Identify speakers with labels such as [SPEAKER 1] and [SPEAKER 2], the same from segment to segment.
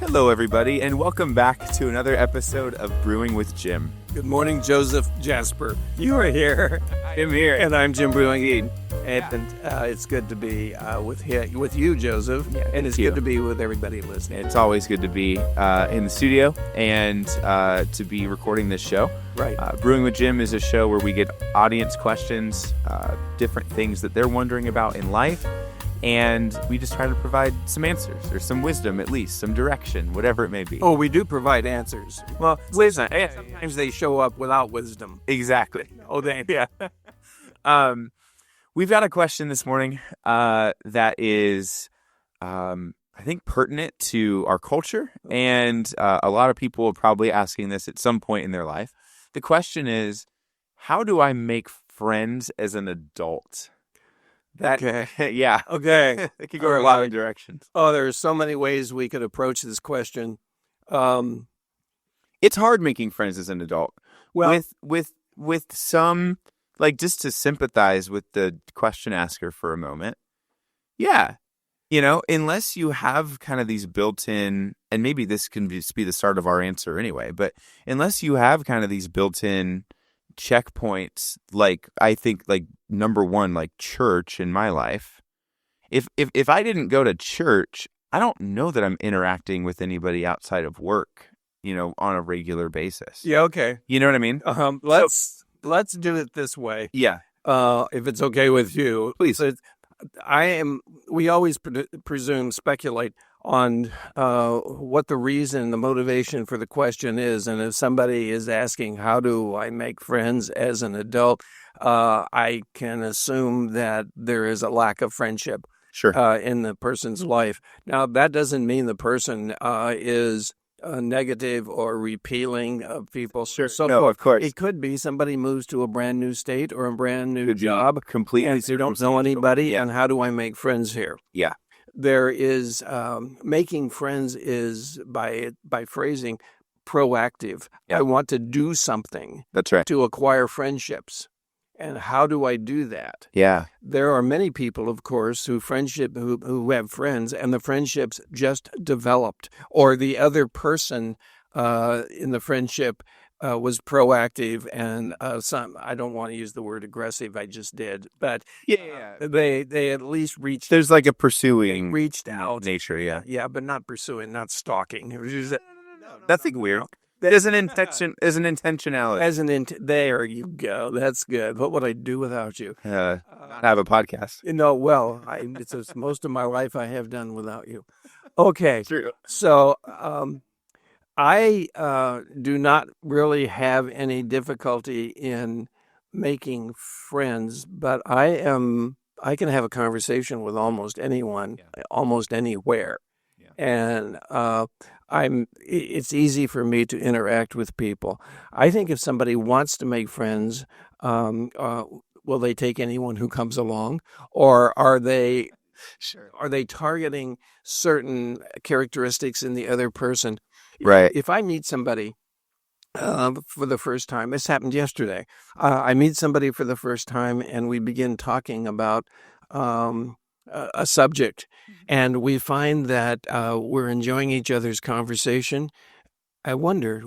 [SPEAKER 1] Hello, everybody, and welcome back to another episode of Brewing with Jim.
[SPEAKER 2] Good morning, Joseph Jasper. You are here.
[SPEAKER 1] I am here.
[SPEAKER 2] And I'm Jim Brewing. And it's good to be with you, Joseph.
[SPEAKER 1] Yeah,
[SPEAKER 2] and it's good to be with everybody listening.
[SPEAKER 1] It's always good to be in the studio and to be recording this show.
[SPEAKER 2] Right.
[SPEAKER 1] Brewing with Jim is a show where we get audience questions, different things that they're wondering about in life. And we just try to provide some answers or some wisdom, at least some direction, whatever it may be.
[SPEAKER 2] Oh, we do provide answers. Well, wisdom. Sometimes they show up without wisdom.
[SPEAKER 1] Exactly.
[SPEAKER 2] Yeah.
[SPEAKER 1] We've got a question this morning that is, I think, pertinent to our culture. And a lot of people are probably asking this at some point in their life. The question is, how do I make friends as an adult?
[SPEAKER 2] Okay.
[SPEAKER 1] Yeah.
[SPEAKER 2] Okay.
[SPEAKER 1] It could go a lot of directions.
[SPEAKER 2] Oh, there are so many ways we could approach this question.
[SPEAKER 1] It's hard making friends as an adult.
[SPEAKER 2] Well,
[SPEAKER 1] with some, like, just to sympathize with the question asker for a moment. Yeah. You know, unless you have kind of these built-in, and maybe this can just be the start of our answer anyway, but unless you have kind of these built-in checkpoints, like, I think, like, number one, like church in my life. If I didn't go to church, I don't know that I'm interacting with anybody outside of work, you know, on a regular basis.
[SPEAKER 2] yeah, okay.
[SPEAKER 1] You know what I mean?
[SPEAKER 2] Let's do it this way.
[SPEAKER 1] Yeah.
[SPEAKER 2] If it's okay with you,
[SPEAKER 1] Please.
[SPEAKER 2] We always speculate on what the reason, the motivation for the question is. And if somebody is asking, how do I make friends as an adult? I can assume that there is a lack of friendship
[SPEAKER 1] Sure.
[SPEAKER 2] in the person's life. Now, that doesn't mean the person is negative or repealing of people.
[SPEAKER 1] Sure.
[SPEAKER 2] So
[SPEAKER 1] No, of course.
[SPEAKER 2] It could be somebody moves to a brand new state or a brand new job.
[SPEAKER 1] Completely.
[SPEAKER 2] And they don't know anybody.
[SPEAKER 1] Yeah.
[SPEAKER 2] And how do I make friends here?
[SPEAKER 1] Yeah.
[SPEAKER 2] There is making friends is by phrasing proactive.
[SPEAKER 1] Yeah.
[SPEAKER 2] I want to do something
[SPEAKER 1] That's right.
[SPEAKER 2] to acquire friendships. And how do I do that?
[SPEAKER 1] Yeah.
[SPEAKER 2] There are many people, of course, who have friends, and the friendships just developed, or the other person in the friendship was proactive, and I don't want to use the word aggressive. I just did, but they at least reached.
[SPEAKER 1] There's like a pursuing
[SPEAKER 2] reached out
[SPEAKER 1] nature. Yeah.
[SPEAKER 2] yeah, but not pursuing, not stalking. It was just
[SPEAKER 1] Nothing weird. There's an intentionality.
[SPEAKER 2] There you go. That's good. What would I do without you?
[SPEAKER 1] Not have a podcast.
[SPEAKER 2] It's most of my life I have done without you. Okay.
[SPEAKER 1] True.
[SPEAKER 2] So I do not really have any difficulty in making friends, but I can have a conversation with almost anyone, almost anywhere. And it's easy for me to interact with people. I think if somebody wants to make friends, will they take anyone who comes along, or are they targeting certain characteristics in the other person?
[SPEAKER 1] Right.
[SPEAKER 2] If I meet somebody for the first time, this happened yesterday. I meet somebody for the first time, and we begin talking about a subject, and we find that we're enjoying each other's conversation. I wonder,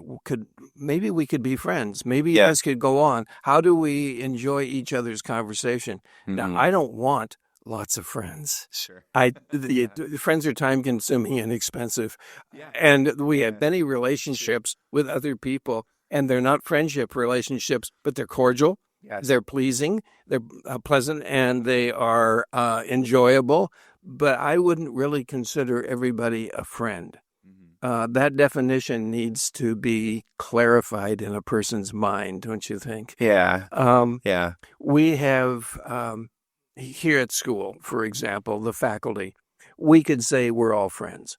[SPEAKER 2] maybe we could be friends. Maybe this could go on. How do we enjoy each other's conversation? Mm-hmm. Now, I don't want lots of friends.
[SPEAKER 1] Sure.
[SPEAKER 2] The friends are time consuming and expensive. Yeah. And we have many relationships with other people, and they're not friendship relationships, but they're cordial. Yes. They're pleasing, they're pleasant, and they are enjoyable. But I wouldn't really consider everybody a friend. Mm-hmm. That definition needs to be clarified in a person's mind, don't you think?
[SPEAKER 1] Yeah.
[SPEAKER 2] We have here at school, for example, the faculty, we could say we're all friends.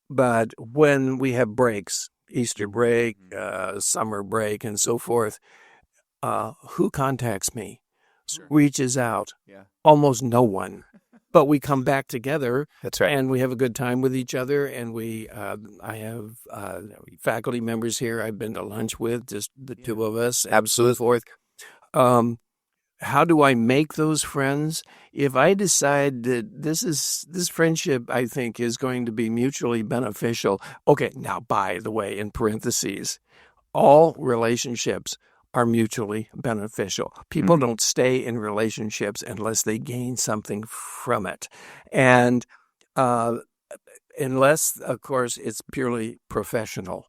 [SPEAKER 2] But when we have breaks, Easter break, summer break, and so forth, who contacts me, reaches out? Yeah. Almost no one. But we come back together. That's right. And we have a good time with each other. And I have faculty members here I've been to lunch with, just the two of us. Absolutely. And so forth. how do I make those friends? If I decide that this friendship, I think, is going to be mutually beneficial. Okay, now, by the way, in parentheses, all relationships are mutually beneficial. People don't stay in relationships unless they gain something from it. And unless, of course, it's purely professional.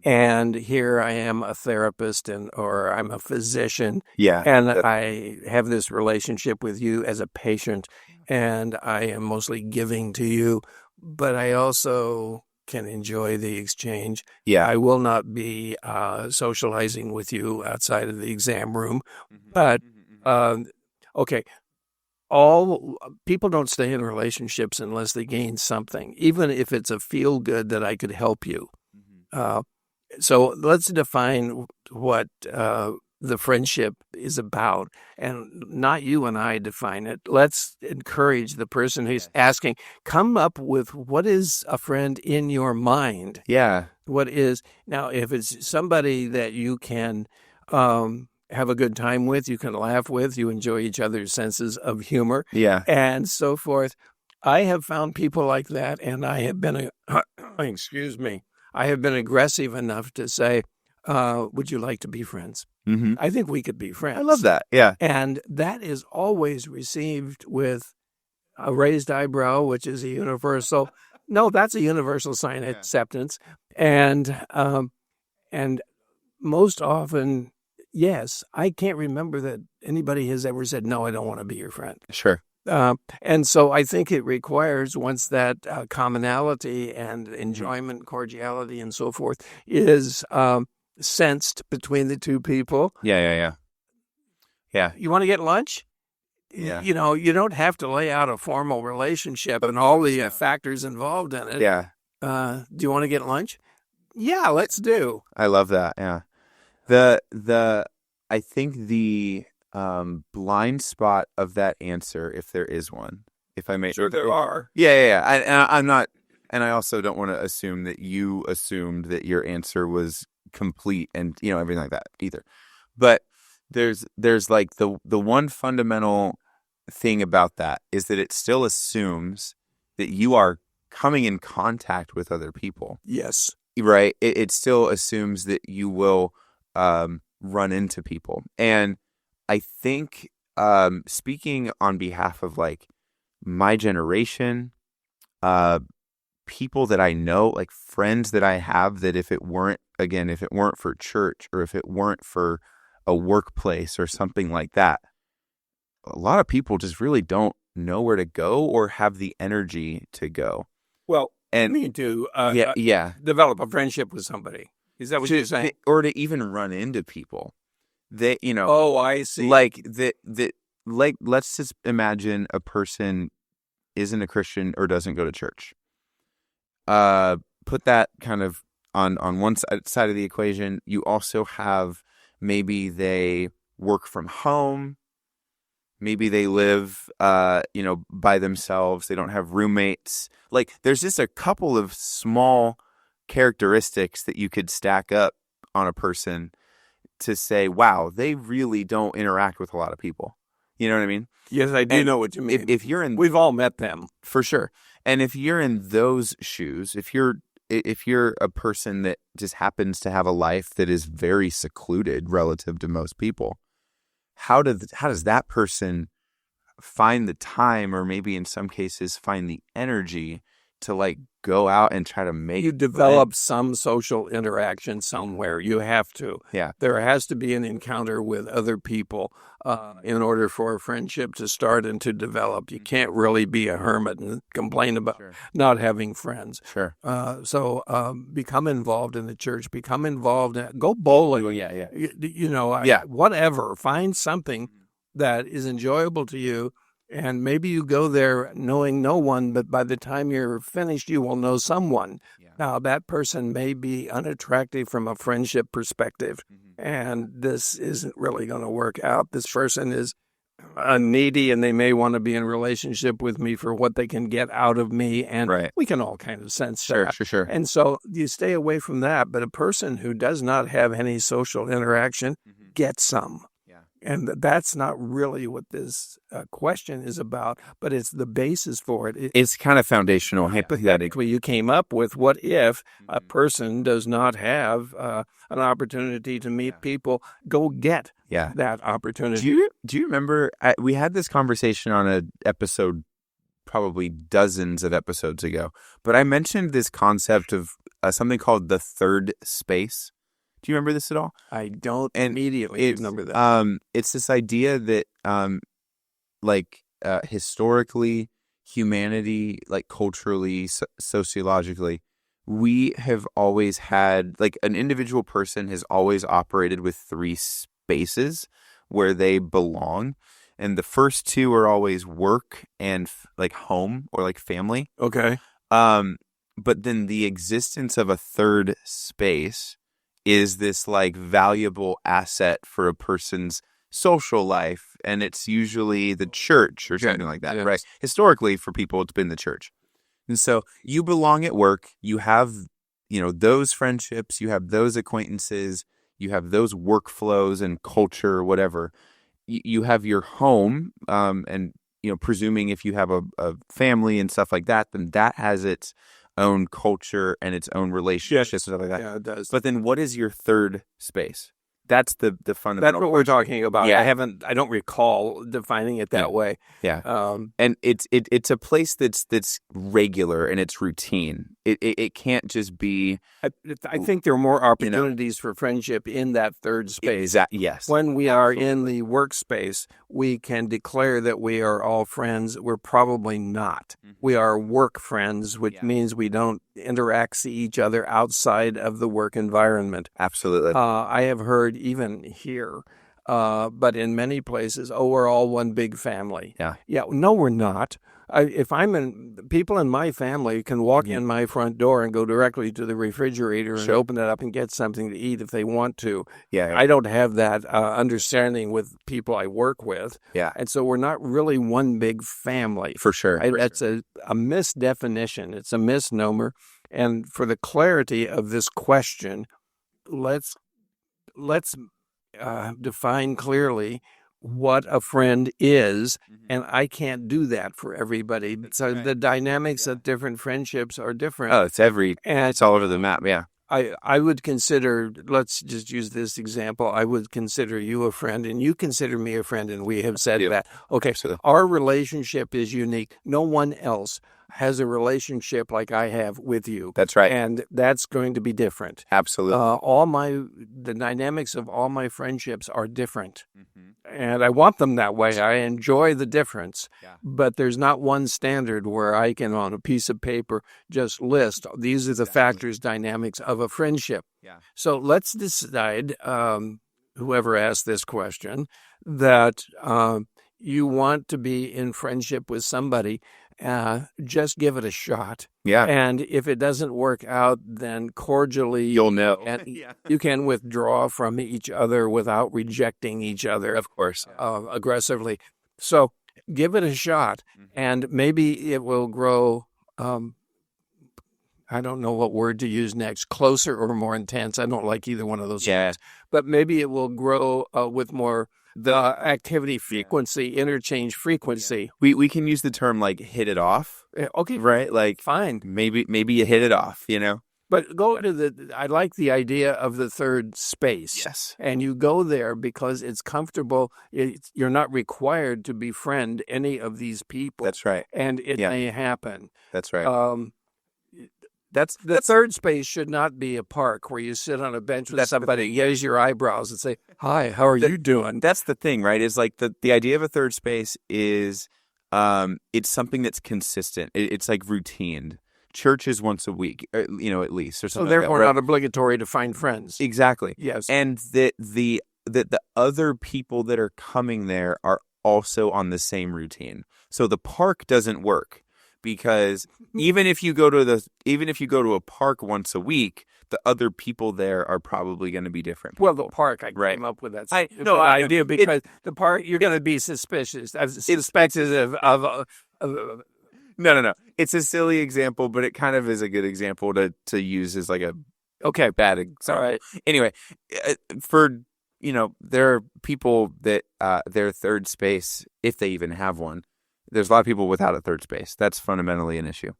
[SPEAKER 2] And here I am a therapist or I'm a physician.
[SPEAKER 1] Yeah.
[SPEAKER 2] And I have this relationship with you as a patient, and I am mostly giving to you, but I also can enjoy the exchange.
[SPEAKER 1] Yeah.
[SPEAKER 2] I will not be socializing with you outside of the exam room. But, okay, all people don't stay in relationships unless they gain something, even if it's a feel good that I could help you. So let's define what the friendship is about, and not you and I define it. Let's encourage the person who's asking, come up with what is a friend in your mind.
[SPEAKER 1] Yeah.
[SPEAKER 2] What is, now, if it's somebody that you can have a good time with, you can laugh with, you enjoy each other's senses of humor, and so forth. I have found people like that, and I have been, excuse me, I have been aggressive enough to say, would you like to be friends? I think we could be friends.
[SPEAKER 1] I love that. Yeah.
[SPEAKER 2] And that is always received with a raised eyebrow, which is a universal, no, that's a universal sign of acceptance. And most often, yes, I can't remember that anybody has ever said, no, I don't want to be your friend.
[SPEAKER 1] Sure.
[SPEAKER 2] And so I think it requires, once that commonality and enjoyment, cordiality, and so forth is sensed between the two people.
[SPEAKER 1] Yeah.
[SPEAKER 2] You want to get lunch?
[SPEAKER 1] Yeah.
[SPEAKER 2] You know, you don't have to lay out a formal relationship and all the factors involved in it.
[SPEAKER 1] Yeah.
[SPEAKER 2] Do you want to get lunch? Yeah, let's do.
[SPEAKER 1] I love that. Yeah. I think the blind spot of that answer, if there is one, if I may.
[SPEAKER 2] Sure, there are.
[SPEAKER 1] Yeah. I'm not, and I also don't want to assume that you assumed that your answer was complete and everything like that either. But there's like the one fundamental thing about that is that it still assumes that you are coming in contact with other people.
[SPEAKER 2] Yes.
[SPEAKER 1] Right. It still assumes that you will run into people. And I think speaking on behalf of like my generation, people that I know, like friends that I have, that if it weren't for church, or if it weren't for a workplace or something like that, a lot of people just really don't know where to go or have the energy to go.
[SPEAKER 2] Well, and me to develop a friendship with somebody. Is that what you're saying?
[SPEAKER 1] Or to even run into people. They,
[SPEAKER 2] Oh, I see.
[SPEAKER 1] Like let's just imagine a person isn't a Christian or doesn't go to church. Put that kind of on one side of the equation. You also have, maybe they work from home. Maybe they live, by themselves. They don't have roommates. Like, there's just a couple of small characteristics that you could stack up on a person to say, wow, they really don't interact with a lot of people. You know what I mean?
[SPEAKER 2] Yes, I do know what you mean.
[SPEAKER 1] If you're in,
[SPEAKER 2] we've all met them
[SPEAKER 1] for sure. And if you're in those shoes, if you're a person that just happens to have a life that is very secluded relative to most people, how does that person find the time, or maybe in some cases find the energy to like go out and try to make,
[SPEAKER 2] you develop some social interaction somewhere? You have to.
[SPEAKER 1] Yeah.
[SPEAKER 2] There has to be an encounter with other people in order for a friendship to start and to develop. You can't really be a hermit and complain about not having friends.
[SPEAKER 1] Sure.
[SPEAKER 2] So become involved in the church. Become involved. Go bowling. Whatever. Find something that is enjoyable to you. And maybe you go there knowing no one, but by the time you're finished, you will know someone. Yeah. Now, that person may be unattractive from a friendship perspective, and this isn't really going to work out. This person is needy, and they may want to be in relationship with me for what they can get out of me, and we can all kind of sense that.
[SPEAKER 1] Sure.
[SPEAKER 2] And so you stay away from that. But a person who does not have any social interaction, get some. And that's not really what this question is about, but it's the basis for it.
[SPEAKER 1] It's kind of foundational, hypothetically.
[SPEAKER 2] You came up with what if a person does not have an opportunity to meet people, go get that opportunity.
[SPEAKER 1] Do you remember, we had this conversation on an episode probably dozens of episodes ago, but I mentioned this concept of something called the third space. Do you remember this at all?
[SPEAKER 2] I don't immediately remember that.
[SPEAKER 1] It's this idea that historically, humanity, like culturally, sociologically, we have always had, like, an individual person has always operated with three spaces where they belong. And the first two are always work and like home or like family.
[SPEAKER 2] Okay.
[SPEAKER 1] But then the existence of a third space is this like valuable asset for a person's social life. And it's usually the church or something like that, right? Historically, for people, it's been the church. And so you belong at work. You have, those friendships. You have those acquaintances. You have those workflows and culture or whatever. You have your home, and presuming if you have a family and stuff like that, then that has its own culture and its own relationships and stuff like that.
[SPEAKER 2] Yeah, it does.
[SPEAKER 1] But then, what is your third space? That's the fundamental.
[SPEAKER 2] That's what we're talking about. Yeah. I don't recall defining it that way.
[SPEAKER 1] Yeah. And it's a place that's regular and it's routine. It can't just be.
[SPEAKER 2] I think there are more opportunities for friendship in that third space.
[SPEAKER 1] Yes.
[SPEAKER 2] When we are in the workspace, we can declare that we are all friends. We're probably not. Mm-hmm. We are work friends, which means we don't interact, see each other outside of the work environment.
[SPEAKER 1] Absolutely.
[SPEAKER 2] I have heard even here, but in many places, we're all one big family. Yeah. No, we're not. If people in my family can walk in my front door and go directly to the refrigerator and open it up and get something to eat if they want to.
[SPEAKER 1] Yeah.
[SPEAKER 2] I don't have that understanding with people I work with.
[SPEAKER 1] Yeah.
[SPEAKER 2] And so we're not really one big family.
[SPEAKER 1] For sure.
[SPEAKER 2] That's a misdefinition. It's a misnomer. And for the clarity of this question, let's define clearly what a friend is, and I can't do that for everybody. So the dynamics of different friendships are different.
[SPEAKER 1] Oh, it's all over the map, yeah.
[SPEAKER 2] I would consider, let's just use this example, I would consider you a friend, and you consider me a friend, and we have said that. Okay, so our relationship is unique. No one else has a relationship like I have with you.
[SPEAKER 1] That's right.
[SPEAKER 2] And that's going to be different.
[SPEAKER 1] Absolutely.
[SPEAKER 2] The dynamics of all my friendships are different. Mm-hmm. And I want them that way. I enjoy the difference. Yeah. But there's not one standard where I can, on a piece of paper, just list, these are the factors, dynamics of a friendship. Yeah. So let's decide, whoever asked this question, that you want to be in friendship with somebody. Just give it a shot.
[SPEAKER 1] Yeah.
[SPEAKER 2] And if it doesn't work out, then cordially
[SPEAKER 1] you'll know.
[SPEAKER 2] You can withdraw from each other without rejecting each other,
[SPEAKER 1] of course,
[SPEAKER 2] aggressively. So give it a shot, and maybe it will grow. I don't know what word to use next, closer or more intense. I don't like either one of those words. But maybe it will grow with more the activity frequency, interchange frequency.
[SPEAKER 1] We can use the term like hit it off.
[SPEAKER 2] Okay.
[SPEAKER 1] Right? Like
[SPEAKER 2] fine.
[SPEAKER 1] Maybe you hit it off,
[SPEAKER 2] But go to I like the idea of the third space.
[SPEAKER 1] Yes.
[SPEAKER 2] And you go there because it's comfortable. You're not required to befriend any of these people.
[SPEAKER 1] That's right.
[SPEAKER 2] And it may happen.
[SPEAKER 1] That's right.
[SPEAKER 2] The third space should not be a park where you sit on a bench with somebody, raise your eyebrows and say, "Hi, how are you doing?"
[SPEAKER 1] That's the thing, right? Is like the idea of a third space is it's something that's consistent. It's like routine. Church is once a week, at least, or something.
[SPEAKER 2] So therefore,
[SPEAKER 1] like that,
[SPEAKER 2] not obligatory to find friends.
[SPEAKER 1] Exactly.
[SPEAKER 2] Yes.
[SPEAKER 1] And that the other people that are coming there are also on the same routine. So the park doesn't work. Because even if you go to a park once a week, the other people there are probably going to be different.
[SPEAKER 2] Well, the park, I came up with that idea because the park, you're going to be suspicious of.
[SPEAKER 1] No. It's a silly example, but it kind of is a good example to use as like a bad example.
[SPEAKER 2] All right.
[SPEAKER 1] Anyway, for there are people that their third space, if they even have one, there's a lot of people without a third space. That's fundamentally an issue.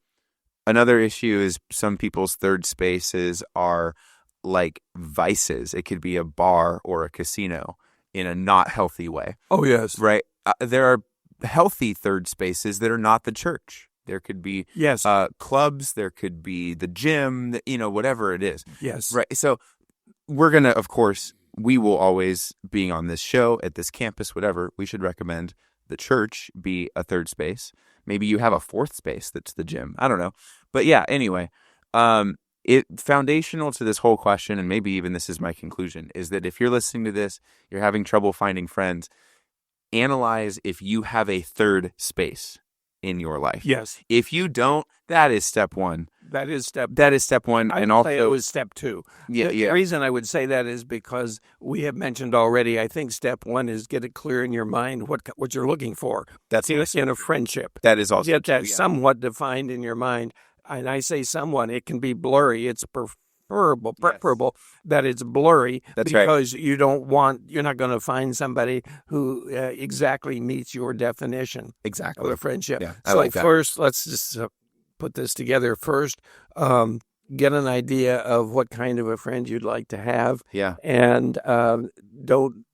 [SPEAKER 1] Another issue is some people's third spaces are like vices. It could be a bar or a casino in a not healthy way.
[SPEAKER 2] Oh, yes.
[SPEAKER 1] Right? There are healthy third spaces that are not the church. There could be
[SPEAKER 2] Yes.
[SPEAKER 1] clubs. There could be the gym, whatever it is.
[SPEAKER 2] Yes.
[SPEAKER 1] Right. So we're going to, of course, we will always, being on this show, at this campus, whatever, we should recommend the church be a third space. Maybe you have a fourth space that's the gym. I don't know. But yeah, anyway, foundational to this whole question, and maybe even this is my conclusion, is that if you're listening to this, you're having trouble finding friends, analyze if you have a third space in your life.
[SPEAKER 2] Yes.
[SPEAKER 1] If you don't, that is step one.
[SPEAKER 2] That is step
[SPEAKER 1] one.
[SPEAKER 2] I
[SPEAKER 1] and
[SPEAKER 2] would
[SPEAKER 1] also,
[SPEAKER 2] say it was step two. The reason I would say that is because we have mentioned already, I think step one is get it clear in your mind what you're looking for.
[SPEAKER 1] That's
[SPEAKER 2] in a friendship.
[SPEAKER 1] That is also
[SPEAKER 2] get that somewhat defined in your mind. And I say somewhat, it can be blurry. It's preferable that it's blurry.
[SPEAKER 1] That's
[SPEAKER 2] because you're not going to find somebody who exactly meets your definition of a friendship.
[SPEAKER 1] Yeah,
[SPEAKER 2] so first, let's just put this together. First, get an idea of what kind of a friend you'd like to have.
[SPEAKER 1] Yeah.
[SPEAKER 2] And don't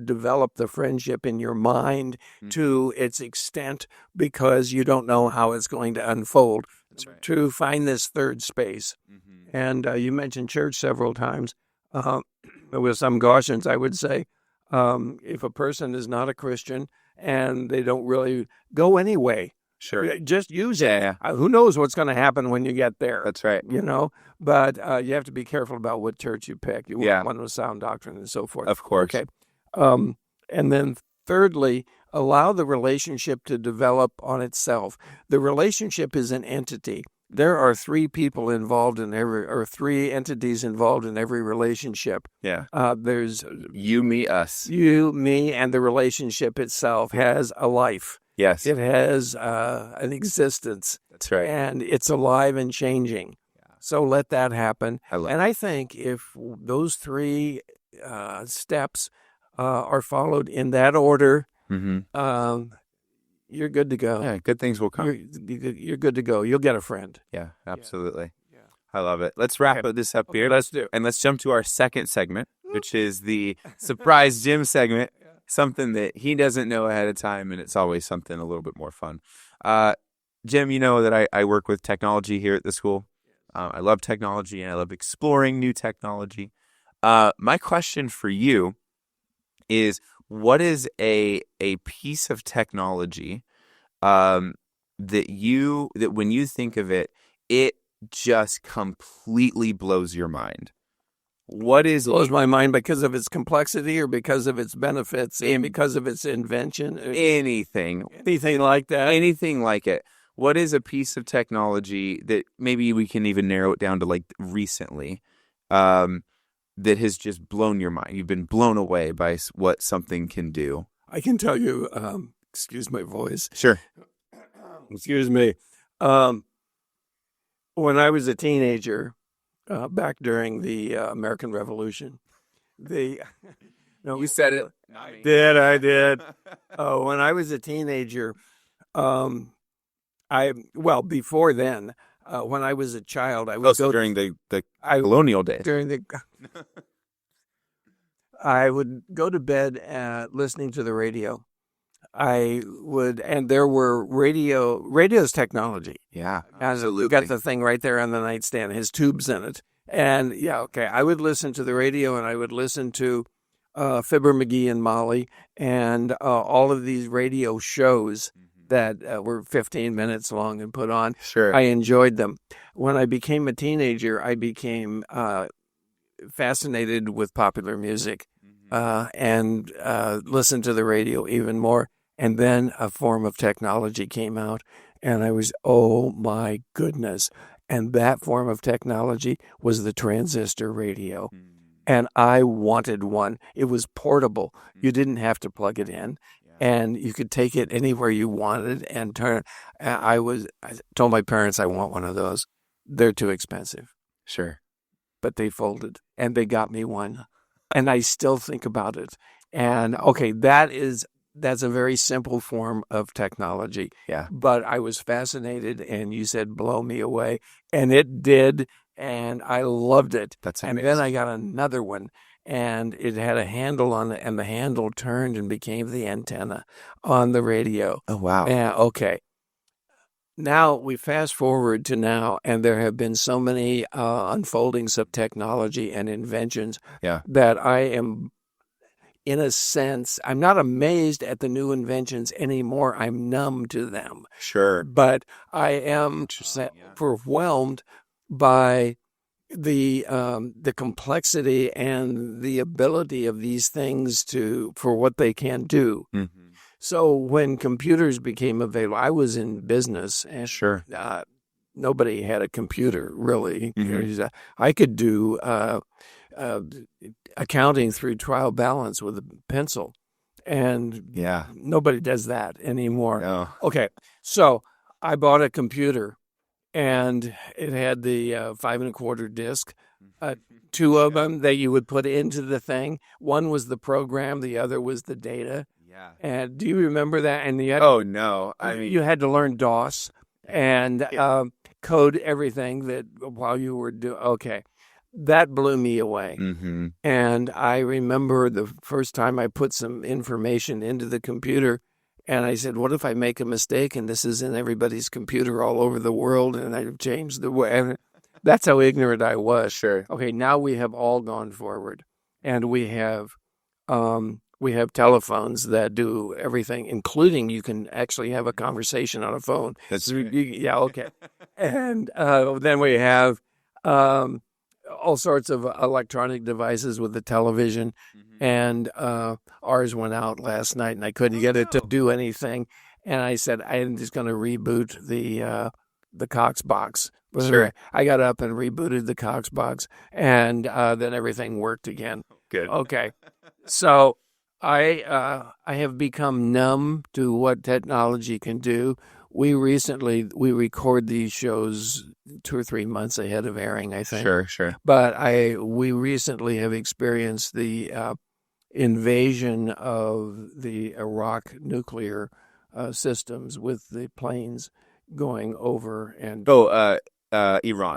[SPEAKER 2] develop the friendship in your mind to its extent because you don't know how it's going to unfold.
[SPEAKER 1] That's right.
[SPEAKER 2] To find this third space. And you mentioned church several times. With some cautions, I would say, if a person is not a Christian and they don't really go anyway,
[SPEAKER 1] sure,
[SPEAKER 2] just use it. Yeah. Who knows what's going to happen when you get there?
[SPEAKER 1] That's right.
[SPEAKER 2] But you have to be careful about what church you pick. You want a sound doctrine and so forth.
[SPEAKER 1] Of course.
[SPEAKER 2] Okay. And then thirdly, allow the relationship to develop on itself. The relationship is an entity. There are three people involved three entities involved in every relationship.
[SPEAKER 1] Yeah.
[SPEAKER 2] There's
[SPEAKER 1] you, me, us.
[SPEAKER 2] You, me, and the relationship itself has a life.
[SPEAKER 1] Yes.
[SPEAKER 2] It has an existence.
[SPEAKER 1] That's right.
[SPEAKER 2] And it's alive and changing. Yeah. So let that happen. I think if those three steps are followed in that order, you're good to go.
[SPEAKER 1] Yeah, good things will come.
[SPEAKER 2] You're good to go. You'll get a friend.
[SPEAKER 1] Yeah, absolutely. Yeah. I love it. Let's wrap this up here.
[SPEAKER 2] Let's do.
[SPEAKER 1] And let's jump to our second segment, which is the surprise Jim segment, something that he doesn't know ahead of time, and it's always something a little bit more fun. Jim, you know that I work with technology here at the school. I love technology, and I love exploring new technology. My question for you is, what is a piece of technology that when you think of it, it just completely blows your mind? What is
[SPEAKER 2] blows my mind because of its complexity or because of its benefits and because of its invention?
[SPEAKER 1] Anything
[SPEAKER 2] like that?
[SPEAKER 1] Anything like it. What is a piece of technology that maybe we can even narrow it down to like recently that has just blown your mind? You've been blown away by what something can do.
[SPEAKER 2] I can tell you, excuse my voice.
[SPEAKER 1] Sure.
[SPEAKER 2] Excuse me. When I was a teenager, back during the American Revolution,
[SPEAKER 1] you said it.
[SPEAKER 2] I did. When I was a teenager, before then, when I was a child, I would go
[SPEAKER 1] during the colonial days.
[SPEAKER 2] I would go to bed listening to the radio. And there were radio's technology.
[SPEAKER 1] Yeah,
[SPEAKER 2] absolutely. You got the thing right there on the nightstand, has tubes in it. And I would listen to the radio, and I would listen to Fibber McGee and Molly and all of these radio shows that were 15 minutes long and put on.
[SPEAKER 1] Sure.
[SPEAKER 2] I enjoyed them. When I became a teenager, I became fascinated with popular music and listened to the radio even more. And then a form of technology came out, and I was, oh my goodness. And that form of technology was the transistor radio. And I wanted one. It was portable. You didn't have to plug it in. And you could take it anywhere you wanted and turn it. I told my parents I want one of those. They're too expensive.
[SPEAKER 1] Sure.
[SPEAKER 2] But they folded, and they got me one. And I still think about it. And okay, that's a very simple form of technology.
[SPEAKER 1] Yeah.
[SPEAKER 2] But I was fascinated, and you said blow me away, and it did, and I loved it.
[SPEAKER 1] That's
[SPEAKER 2] and
[SPEAKER 1] amazing.
[SPEAKER 2] then I got another one, and it had a handle on it, and the handle turned and became the antenna on the radio.
[SPEAKER 1] Oh, wow.
[SPEAKER 2] And okay. Now we fast forward to now, and there have been so many unfoldings of technology and inventions
[SPEAKER 1] Yeah.
[SPEAKER 2] that I am, in a sense, I'm not amazed at the new inventions anymore. I'm numb to them.
[SPEAKER 1] Sure.
[SPEAKER 2] But I am overwhelmed by the complexity and the ability of these things for what they can do.
[SPEAKER 1] Mm-hmm.
[SPEAKER 2] So when computers became available, I was in business, and
[SPEAKER 1] Sure.
[SPEAKER 2] Nobody had a computer, really.
[SPEAKER 1] Mm-hmm.
[SPEAKER 2] I could do accounting through trial balance with a pencil, and
[SPEAKER 1] Yeah.
[SPEAKER 2] nobody does that anymore.
[SPEAKER 1] No.
[SPEAKER 2] Okay, so I bought a computer, and it had the 5 1/4 disc, two of them that you would put into the thing. One was the program, the other was the data.
[SPEAKER 1] Yeah.
[SPEAKER 2] And do you remember that? And
[SPEAKER 1] Oh, no. I mean,
[SPEAKER 2] you had to learn DOS and code everything that while you were doing. Okay, that blew me away.
[SPEAKER 1] mm-hmm.
[SPEAKER 2] And I remember the first time I put some information into the computer, and I said, what if I make a mistake and this is in everybody's computer all over the world, and I've changed the way? And that's how ignorant I was.
[SPEAKER 1] Sure.
[SPEAKER 2] Okay, now we have all gone forward, and we have telephones that do everything, including you can actually have a conversation on a phone.
[SPEAKER 1] That's
[SPEAKER 2] Yeah, okay. And then we have all sorts of electronic devices with the television.
[SPEAKER 1] Mm-hmm.
[SPEAKER 2] And ours went out last night, and I couldn't get it to do anything. And I said, I'm just going to reboot the Cox box.
[SPEAKER 1] Sure.
[SPEAKER 2] I got up and rebooted the Cox box, and then everything worked again.
[SPEAKER 1] Good.
[SPEAKER 2] Okay. So I have become numb to what technology can do. We record these shows 2 or 3 months ahead of airing, I think.
[SPEAKER 1] Sure.
[SPEAKER 2] But we recently have experienced the invasion of the Iraq nuclear systems with the planes going over and
[SPEAKER 1] Iran.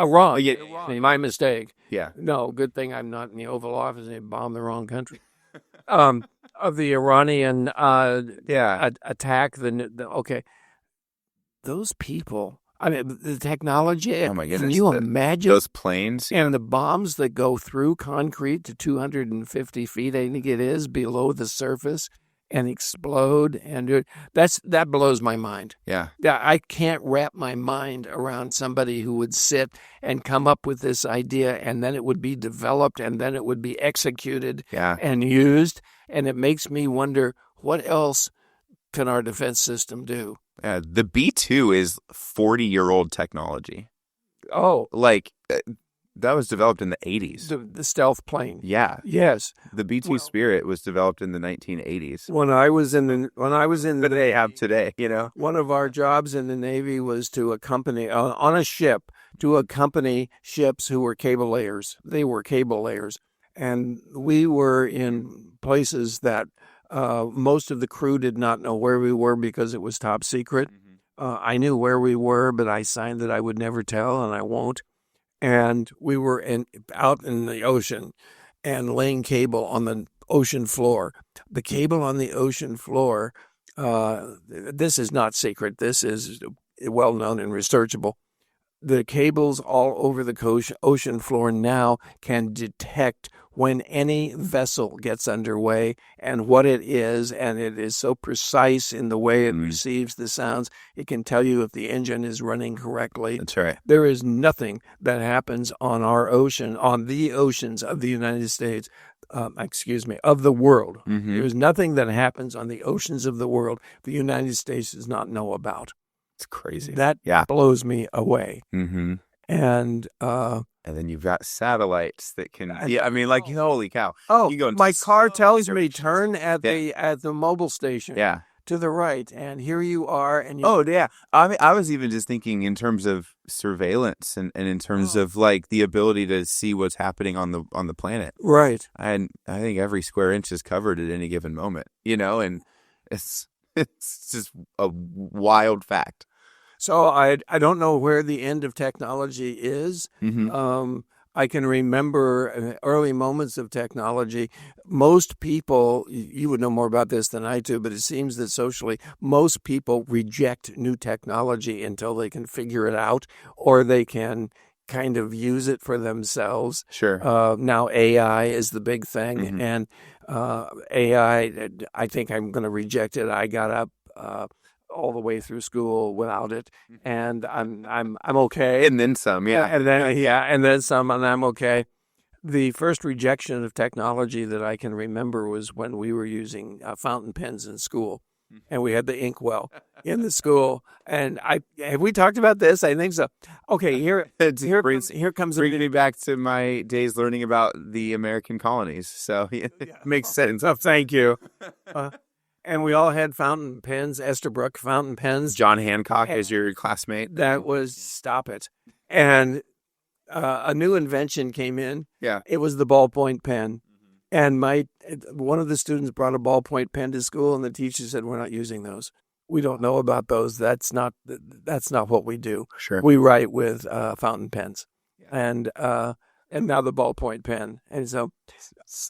[SPEAKER 2] Iran.
[SPEAKER 1] Yeah.
[SPEAKER 2] Iran. My mistake.
[SPEAKER 1] Yeah.
[SPEAKER 2] No, good thing I'm not in the Oval Office. They bombed the wrong country. Of the Iranian attack. Okay, those people. I mean, the technology.
[SPEAKER 1] Oh my goodness!
[SPEAKER 2] Can you imagine
[SPEAKER 1] those planes
[SPEAKER 2] and the bombs that go through concrete to 250 feet? I think it is below the surface and explode, and that blows my mind.
[SPEAKER 1] Yeah,
[SPEAKER 2] I can't wrap my mind around somebody who would sit and come up with this idea, and then it would be developed, and then it would be executed and used, and it makes me wonder, what else can our defense system do?
[SPEAKER 1] The B-2 is 40-year-old technology.
[SPEAKER 2] Oh,
[SPEAKER 1] that was developed in the 80s.
[SPEAKER 2] The stealth plane.
[SPEAKER 1] Yeah.
[SPEAKER 2] Yes.
[SPEAKER 1] The B-2 Spirit was developed in the 1980s.
[SPEAKER 2] When I was in
[SPEAKER 1] What do they have today,
[SPEAKER 2] One of our jobs in the Navy was to accompany on a ship to accompany ships who were cable layers. They were cable layers, and we were in places that most of the crew did not know where we were because it was top secret. I knew where we were, but I signed that I would never tell, and I won't. And we were out in the ocean and laying cable on the ocean floor. The cable on the ocean floor, this is not secret. This is well known and researchable. The cables all over the ocean floor now can detect when any vessel gets underway and what it is, and it is so precise in the way it receives the sounds. It can tell you if the engine is running correctly.
[SPEAKER 1] That's right.
[SPEAKER 2] There is nothing that happens on our ocean, on the oceans of the United States, of the world.
[SPEAKER 1] Mm-hmm.
[SPEAKER 2] There's nothing that happens on the oceans of the world the United States does not know about.
[SPEAKER 1] It's crazy.
[SPEAKER 2] That blows me away.
[SPEAKER 1] Mm-hmm.
[SPEAKER 2] And
[SPEAKER 1] then you've got satellites that can. Holy cow!
[SPEAKER 2] Oh,
[SPEAKER 1] you go
[SPEAKER 2] my car tells me turn at the mobile station.
[SPEAKER 1] Yeah.
[SPEAKER 2] to the right, and here you are, and you.
[SPEAKER 1] Oh, yeah. I mean, I was even just thinking in terms of surveillance and in terms of like the ability to see what's happening on the planet.
[SPEAKER 2] Right.
[SPEAKER 1] And I think every square inch is covered at any given moment, and it's just a wild fact.
[SPEAKER 2] So I don't know where the end of technology is.
[SPEAKER 1] Mm-hmm.
[SPEAKER 2] I can remember early moments of technology. Most people, you would know more about this than I do, but it seems that socially, most people reject new technology until they can figure it out or they can kind of use it for themselves.
[SPEAKER 1] Sure.
[SPEAKER 2] Now AI is the big thing,
[SPEAKER 1] Mm-hmm.
[SPEAKER 2] and AI, I think I'm going to reject it. I got up all the way through school without it, and I'm okay.
[SPEAKER 1] And then some, yeah.
[SPEAKER 2] And then some, and I'm okay. The first rejection of technology that I can remember was when we were using fountain pens in school, and we had the inkwell in the school. And have we talked about this? I think so. Okay, here comes
[SPEAKER 1] bringing me back to my days learning about the American colonies. So it makes sense.
[SPEAKER 2] Oh, thank you. And we all had fountain pens, Esterbrook fountain pens.
[SPEAKER 1] John Hancock is your classmate.
[SPEAKER 2] That was stop it. And a new invention came in.
[SPEAKER 1] Yeah.
[SPEAKER 2] It was the ballpoint pen. And one of the students brought a ballpoint pen to school, and the teacher said, "We're not using those. We don't know about those. That's not what we do.
[SPEAKER 1] Sure.
[SPEAKER 2] We write with fountain pens." Yeah. And now the ballpoint pen. And so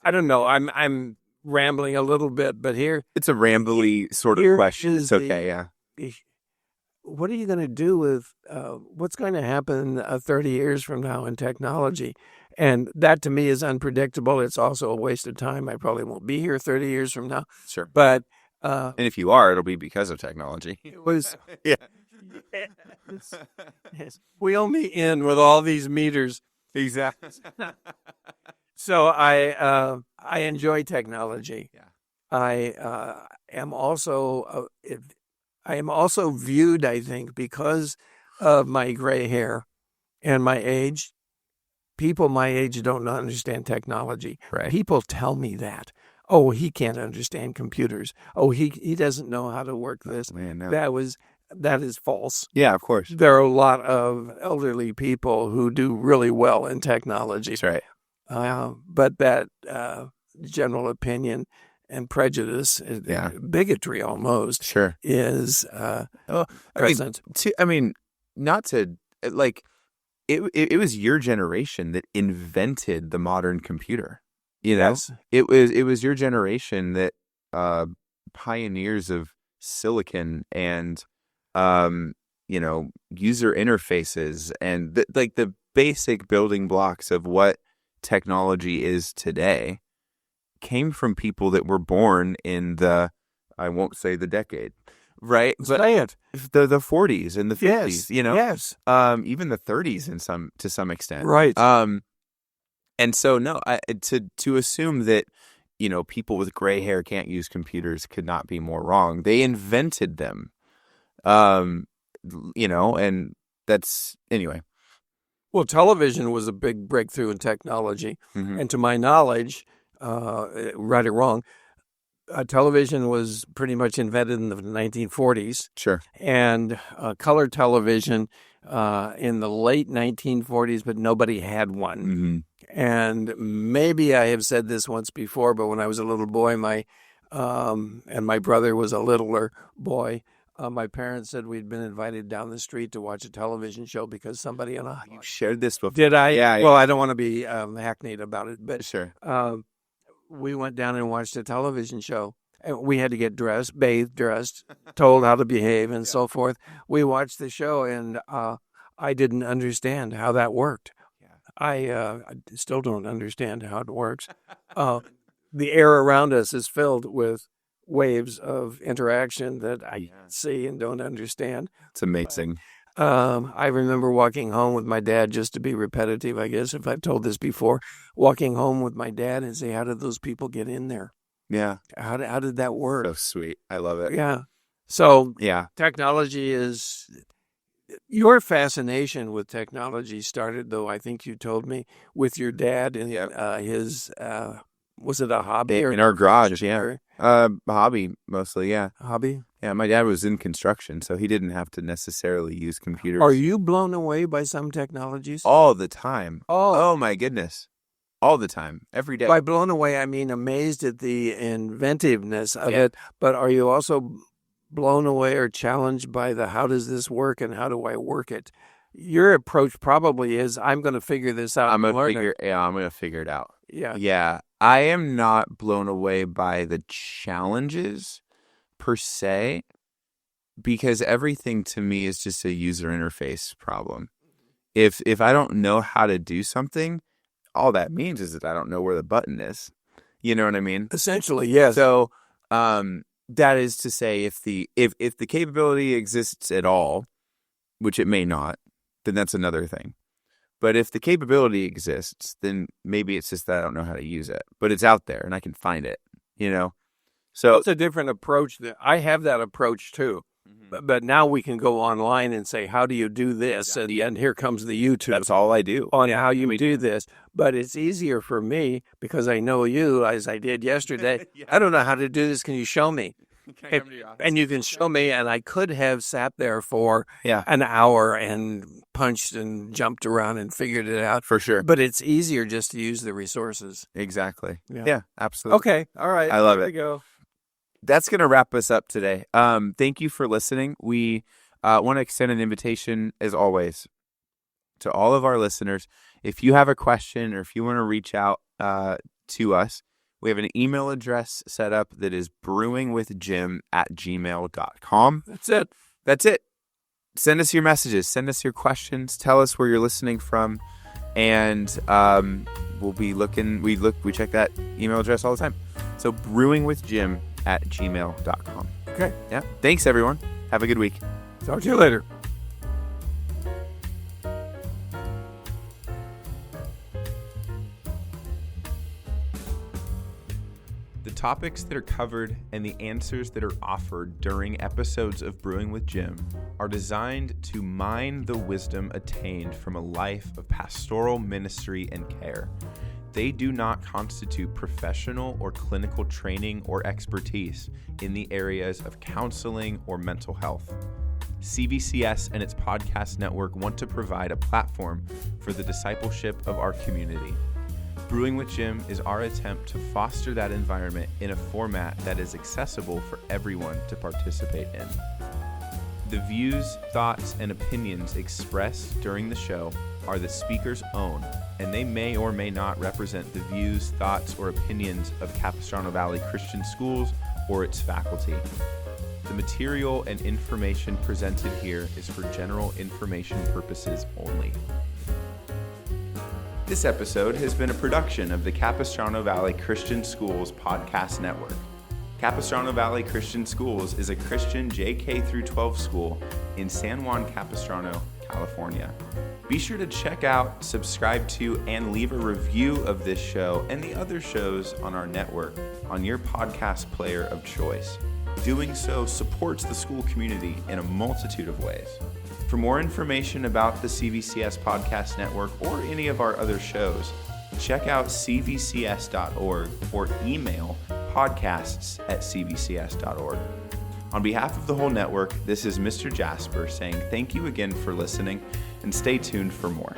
[SPEAKER 2] I don't know. I'm rambling a little bit, but here
[SPEAKER 1] it's a rambly sort of question. It's okay, yeah.
[SPEAKER 2] What are you going to do with what's going to happen 30 years from now in technology? And that to me is unpredictable. It's also a waste of time. I probably won't be here 30 years from now.
[SPEAKER 1] Sure.
[SPEAKER 2] But
[SPEAKER 1] and if you are, it'll be because of technology.
[SPEAKER 2] It was
[SPEAKER 1] yeah.
[SPEAKER 2] Yes. Wheel me in with all these meters.
[SPEAKER 1] Exactly.
[SPEAKER 2] So I enjoy technology.
[SPEAKER 1] Yeah.
[SPEAKER 2] I am also viewed, I think, because of my gray hair and my age. People my age don't understand technology.
[SPEAKER 1] Right.
[SPEAKER 2] People tell me that. Oh, he can't understand computers. Oh, he doesn't know how to work this.
[SPEAKER 1] Man, no.
[SPEAKER 2] That is false.
[SPEAKER 1] Yeah, of course.
[SPEAKER 2] There are a lot of elderly people who do really well in technology.
[SPEAKER 1] That's right.
[SPEAKER 2] But that general opinion and prejudice, bigotry almost,
[SPEAKER 1] sure,
[SPEAKER 2] is present.
[SPEAKER 1] It was your generation that invented the modern computer.
[SPEAKER 2] Yes.
[SPEAKER 1] It was your generation that pioneers of silicon and user interfaces and the basic building blocks of what technology is today came from people that were born in I won't say the decade, right? But
[SPEAKER 2] say it.
[SPEAKER 1] The 40s and the 50s,
[SPEAKER 2] Yes.
[SPEAKER 1] Even the 30s to some extent.
[SPEAKER 2] Right.
[SPEAKER 1] And so no, to assume that people with gray hair can't use computers could not be more wrong. They invented them. And that's anyway.
[SPEAKER 2] Well, television was a big breakthrough in technology.
[SPEAKER 1] Mm-hmm.
[SPEAKER 2] And to my knowledge, right or wrong, television was pretty much invented in the 1940s.
[SPEAKER 1] Sure.
[SPEAKER 2] And color television in the late 1940s, but nobody had one.
[SPEAKER 1] Mm-hmm.
[SPEAKER 2] And maybe I have said this once before, but when I was a little boy, and my brother was a littler boy, my parents said we'd been invited down the street to watch a television show because somebody on
[SPEAKER 1] you shared this before.
[SPEAKER 2] Did I?
[SPEAKER 1] Yeah.
[SPEAKER 2] Well, I don't want to be hackneyed about it, but
[SPEAKER 1] sure.
[SPEAKER 2] We went down and watched a television show. And we had to get bathed, dressed, told how to behave, and so forth. We watched the show, and I didn't understand how that worked. I still don't understand how it works. The air around us is filled with waves of interaction that I see and don't understand.
[SPEAKER 1] It's amazing.
[SPEAKER 2] I remember walking home with my dad, just to be repetitive, I guess, if I've told this before, walking home with my dad and say, how did those people get in there?
[SPEAKER 1] Yeah.
[SPEAKER 2] How did that work?
[SPEAKER 1] So sweet. I love it.
[SPEAKER 2] Yeah. So
[SPEAKER 1] yeah,
[SPEAKER 2] technology is... Your fascination with technology started, though, I think you told me, with your dad and his Was it a hobby or
[SPEAKER 1] in our garage, yeah.
[SPEAKER 2] or
[SPEAKER 1] Hobby mostly, yeah.
[SPEAKER 2] hobby?
[SPEAKER 1] Yeah, my dad was in construction, so he didn't have to necessarily use computers
[SPEAKER 2] Are you blown away by some technologies?
[SPEAKER 1] all the time.
[SPEAKER 2] Oh,
[SPEAKER 1] Oh my goodness. All the time, every day.
[SPEAKER 2] by blown away, I mean amazed at the inventiveness of
[SPEAKER 1] Yeah.
[SPEAKER 2] it. But are you also blown away or challenged by the how does this work and how do I work it? Your approach probably is I'm going to figure this out.
[SPEAKER 1] I'm
[SPEAKER 2] and
[SPEAKER 1] gonna
[SPEAKER 2] learn
[SPEAKER 1] figure.
[SPEAKER 2] it.
[SPEAKER 1] Yeah, I'm gonna figure it out.
[SPEAKER 2] Yeah.
[SPEAKER 1] Yeah, I am not blown away by the challenges per se, because everything to me is just a user interface problem. If I don't know how to do something, all that means is that I don't know where the button is. You know what I mean?
[SPEAKER 2] Essentially, yes.
[SPEAKER 1] So, that is to say, if the capability exists at all, which it may not, then that's another thing. But if the capability exists, then maybe it's just that I don't know how to use it. But it's out there and I can find it, you know? So
[SPEAKER 2] It's a different approach. I have that approach too. But now we can go online and say, how do you do this? And here comes the YouTube
[SPEAKER 1] that's all I do.
[SPEAKER 2] on how you do this. But it's easier for me because I know you, as I did yesterday.
[SPEAKER 1] Yeah.
[SPEAKER 2] I don't know how to do this. Can you show me?
[SPEAKER 1] Can I come to your office?
[SPEAKER 2] And you can show me, and I could have sat there for
[SPEAKER 1] Yeah,
[SPEAKER 2] an hour and punched and jumped around and figured it out.
[SPEAKER 1] for sure.
[SPEAKER 2] But it's easier just to use the resources.
[SPEAKER 1] Exactly.
[SPEAKER 2] Yeah.
[SPEAKER 1] Yeah, absolutely.
[SPEAKER 2] Okay. All right.
[SPEAKER 1] I love
[SPEAKER 2] There
[SPEAKER 1] it.
[SPEAKER 2] we go.
[SPEAKER 1] That's going to wrap us up today. Thank you for listening. We want to extend an invitation, as always, to all of our listeners. If you have a question or if you want to reach out to us, we have an email address set up that is brewingwithjim@gmail.com.
[SPEAKER 2] That's it.
[SPEAKER 1] That's it. Send us your messages. Send us your questions. Tell us where you're listening from. And we'll be looking. We check that email address all the time. So brewingwithjim@gmail.com.
[SPEAKER 2] Okay.
[SPEAKER 1] Yeah. Thanks, everyone. Have a good week.
[SPEAKER 2] Talk to you later.
[SPEAKER 1] The topics that are covered and the answers that are offered during episodes of Brewing with Jim are designed to mine the wisdom attained from a life of pastoral ministry and care. They do not constitute professional or clinical training or expertise in the areas of counseling or mental health. CVCS and its podcast network want to provide a platform for the discipleship of our community. Brewing with Jim is our attempt to foster that environment in a format that is accessible for everyone to participate in. The views, thoughts, and opinions expressed during the show are the speaker's own, and they may or may not represent the views, thoughts, or opinions of Capistrano Valley Christian Schools or its faculty. The material and information presented here is for general information purposes only. This episode has been a production of the Capistrano Valley Christian Schools Podcast Network. Capistrano Valley Christian Schools is a Christian JK-12 school in San Juan Capistrano, California. Be sure to check out, subscribe to, and leave a review of this show and the other shows on our network on your podcast player of choice. Doing so supports the school community in a multitude of ways. For more information about the CVCS Podcast Network or any of our other shows, check out cvcs.org or email podcasts@cvcs.org. On behalf of the whole network, this is Mr. Jasper saying thank you again for listening and stay tuned for more.